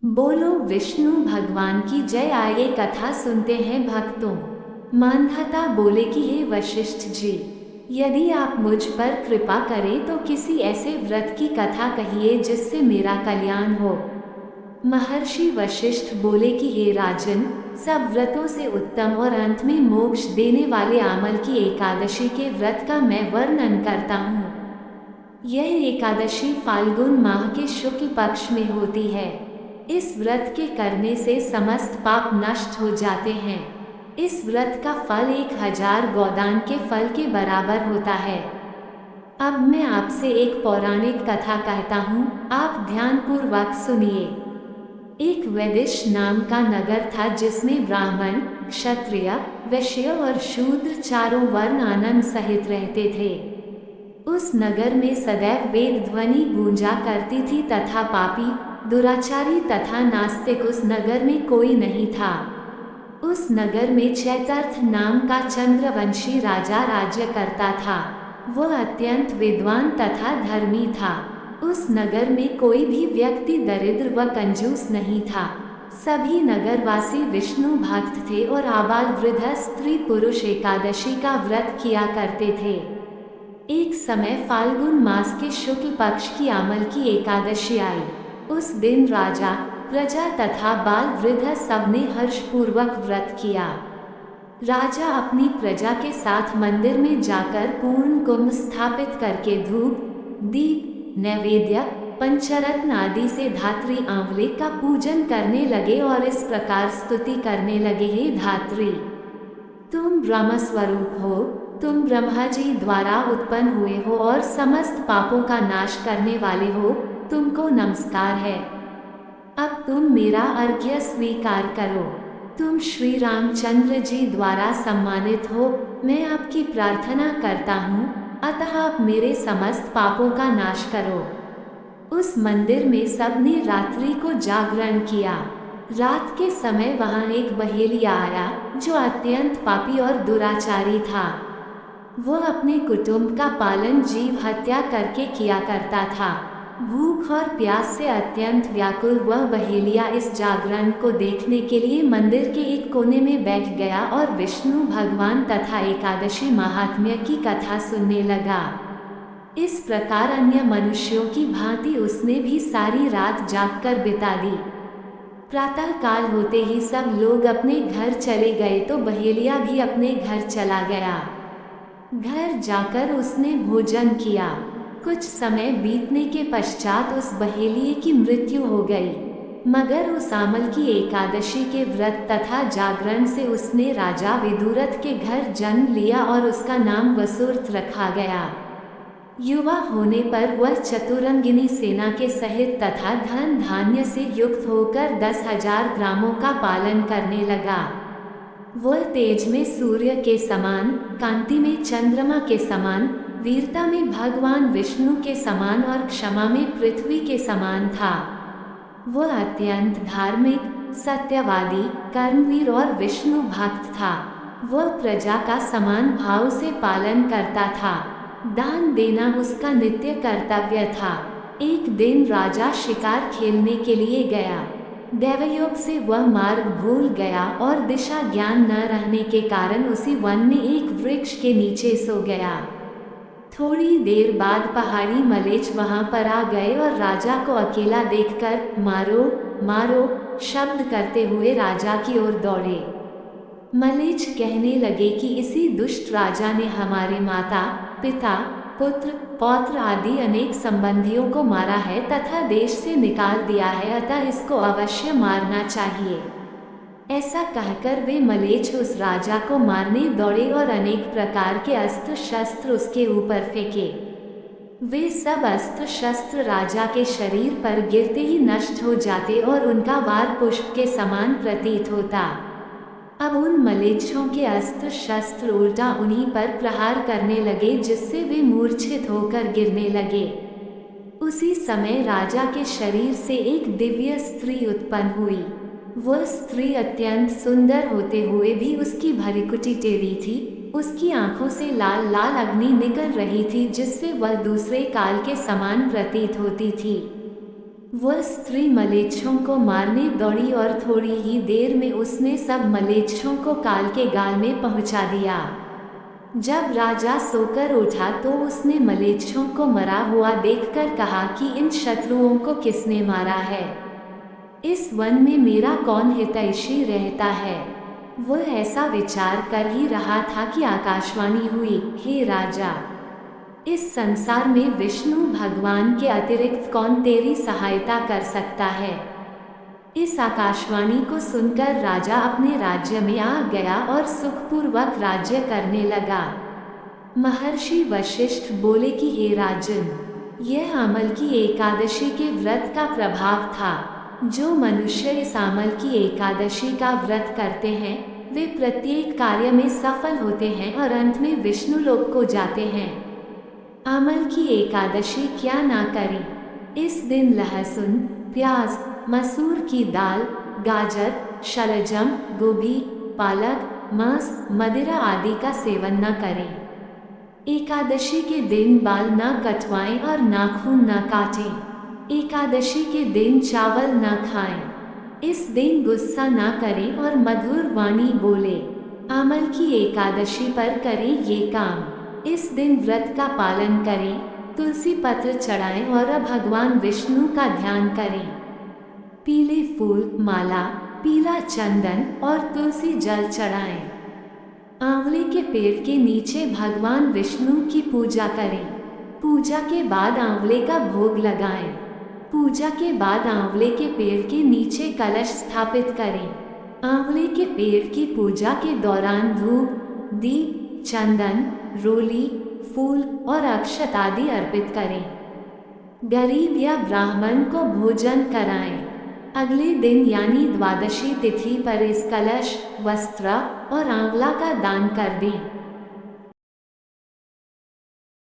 बोलो विष्णु भगवान की जय। आइए कथा सुनते हैं भक्तों। मानधाता बोले कि हे वशिष्ठ जी, यदि आप मुझ पर कृपा करें तो किसी ऐसे व्रत की कथा कहिए जिससे मेरा कल्याण हो। महर्षि वशिष्ठ बोले कि हे राजन, सब व्रतों से उत्तम और अंत में मोक्ष देने वाले आमल की एकादशी के व्रत का मैं वर्णन करता हूँ। यह एकादशी फाल्गुन माह के शुक्ल पक्ष में होती है। इस व्रत के करने से समस्त पाप नष्ट हो जाते हैं। इस व्रत का फल 1000 गोदान के फल के बराबर होता है। अब मैं आपसे एक पौराणिक कथा कहता हूँ, आप ध्यानपूर्वक सुनिए। एक वैदिश नाम का नगर था जिसमें ब्राह्मण, क्षत्रिय, वैश्य और शूद्र चारों वर्ण आनंद सहित रहते थे। उस नगर में सदैव वेद ध्वनि गूंजा करती थी तथा पापी, दुराचारी तथा नास्तिक उस नगर में कोई नहीं था। उस नगर में चैतर्थ नाम का चंद्रवंशी राजा राज्य करता था। वह अत्यंत विद्वान तथा धर्मी था। उस नगर में कोई भी व्यक्ति दरिद्र व कंजूस नहीं था। सभी नगरवासी विष्णु भक्त थे और आबाल वृद्ध स्त्री पुरुष एकादशी का व्रत किया करते थे। एक समय फाल्गुन मास के शुक्ल पक्ष की आमल की एकादशी आई। उस दिन राजा, प्रजा तथा बाल वृद्ध सबने हर्षपूर्वक व्रत किया। राजा अपनी प्रजा के साथ मंदिर में जाकर पूर्ण कुंभ स्थापित करके धूप, दीप, नैवेद्य, पंचरत्न आदि से धात्री आंवले का पूजन करने लगे और इस प्रकार स्तुति करने लगे, हे धात्री, तुम ब्रह्म स्वरूप हो, तुम ब्रह्मा जी द्वारा उत्पन्न हुए हो और समस्त पापों का नाश करने वाले हो, तुमको नमस्कार है। अब तुम मेरा अर्घ्य स्वीकार करो। तुम श्री रामचंद्र जी द्वारा सम्मानित हो। मैं आपकी प्रार्थना करता हूँ, अतः आप मेरे समस्त पापों का नाश करो। उस मंदिर में सबने रात्रि को जागरण किया। रात के समय वहाँ एक बहेलिया आया जो अत्यंत पापी और दुराचारी था। वह अपने कुटुंब का पालन जीव हत्या करके किया करता था। भूख और प्यास से अत्यंत व्याकुल वह बहेलिया इस जागरण को देखने के लिए मंदिर के एक कोने में बैठ गया और विष्णु भगवान तथा एकादशी महात्म्य की कथा सुनने लगा। इस प्रकार अन्य मनुष्यों की भांति उसने भी सारी रात जागकर बिता दी। प्रातः काल होते ही सब लोग अपने घर चले गए तो बहेलिया भी अपने घर चला गया। घर जाकर उसने भोजन किया। कुछ समय बीतने के पश्चात उस बहेलिये की मृत्यु हो गई, मगर उस आमल की एकादशी के व्रत तथा जागरण से उसने राजा विदुरथ के घर जन्म लिया और उसका नाम वसुर्थ रखा गया। युवा होने पर वह चतुरंगिनी सेना के सहित तथा धन धान्य से युक्त होकर 10,000 ग्रामों का पालन करने लगा। वह तेज में सूर्य के समान, कांति में चंद्रमा के समान, वीरता में भगवान विष्णु के समान और क्षमा में पृथ्वी के समान था। वह अत्यंत धार्मिक, सत्यवादी, कर्मवीर और विष्णु भक्त था। वह प्रजा का समान भाव से पालन करता था। दान देना उसका नित्य कर्तव्य था। एक दिन राजा शिकार खेलने के लिए गया। दैवयोग से वह मार्ग भूल गया और दिशा ज्ञान न रहने के कारण उसी वन में एक वृक्ष के नीचे सो गया। थोड़ी देर बाद पहाड़ी मलेच्छ वहां पर आ गए और राजा को अकेला देखकर मारो मारो शब्द करते हुए राजा की ओर दौड़े। मलेच्छ कहने लगे कि इसी दुष्ट राजा ने हमारे माता, पिता, पुत्र, पौत्र आदि अनेक संबंधियों को मारा है तथा देश से निकाल दिया है, अतः इसको अवश्य मारना चाहिए। ऐसा कहकर वे मलेच्छ उस राजा को मारने दौड़े और अनेक प्रकार के अस्त्र शस्त्र उसके ऊपर फेंके। वे सब अस्त्र शस्त्र राजा के शरीर पर गिरते ही नष्ट हो जाते और उनका वार पुष्प के समान प्रतीत होता। अब उन मलेच्छों के अस्त्र शस्त्र उल्टा उन्हीं पर प्रहार करने लगे जिससे वे मूर्छित होकर गिरने लगे। उसी समय राजा के शरीर से एक दिव्य स्त्री उत्पन्न हुई। वह स्त्री अत्यंत सुंदर होते हुए भी उसकी भरिकुटी टेढ़ी थी। उसकी आंखों से लाल लाल अग्नि निकल रही थी जिससे वह दूसरे काल के समान प्रतीत होती थी। वह स्त्री मलेच्छों को मारने दौड़ी और थोड़ी ही देर में उसने सब मलेच्छों को काल के गाल में पहुंचा दिया। जब राजा सोकर उठा तो उसने मलेच्छों को मरा हुआ देखकर कहा कि इन शत्रुओं को किसने मारा है? इस वन में मेरा कौन हितैषी रहता है? वह ऐसा विचार कर ही रहा था कि आकाशवाणी हुई, हे राजा, इस संसार में विष्णु भगवान के अतिरिक्त कौन तेरी सहायता कर सकता है? इस आकाशवाणी को सुनकर राजा अपने राज्य में आ गया और सुखपूर्वक राज्य करने लगा। महर्षि वशिष्ठ बोले कि हे राजन, यह अमल की एकादशी के व्रत का प्रभाव था। जो मनुष्य इस अमल की एकादशी का व्रत करते हैं वे प्रत्येक कार्य में सफल होते हैं और अंत में विष्णु लोक को जाते हैं। अमल की एकादशी क्या ना करें? इस दिन लहसुन, प्याज, मसूर की दाल, गाजर, शलजम, गोभी, पालक, मांस, मदिरा आदि का सेवन न करें। एकादशी के दिन बाल न कटवाएं और नाखून न काटें। एकादशी के दिन चावल न खाएं। इस दिन गुस्सा न करें और मधुर वाणी बोले। अमल की एकादशी पर करें ये काम। इस दिन व्रत का पालन करें, तुलसी पत्र चढ़ाएं और भगवान विष्णु का ध्यान करें। पीले फूल, माला, पीला चंदन और तुलसी जल चढ़ाएं। आंवले के पेड़ के नीचे भगवान विष्णु की पूजा करें। पूजा के बाद आंवले का भोग लगाएं। पूजा के बाद आंवले के पेड़ के नीचे कलश स्थापित करें। आंवले के पेड़ की पूजा के दौरान धूप, दीप, चंदन, रोली, फूल और अक्षत आदि अर्पित करें। गरीब या ब्राह्मण को भोजन कराएं। अगले दिन यानी द्वादशी तिथि पर इस कलश, वस्त्र और आंवला का दान कर दें।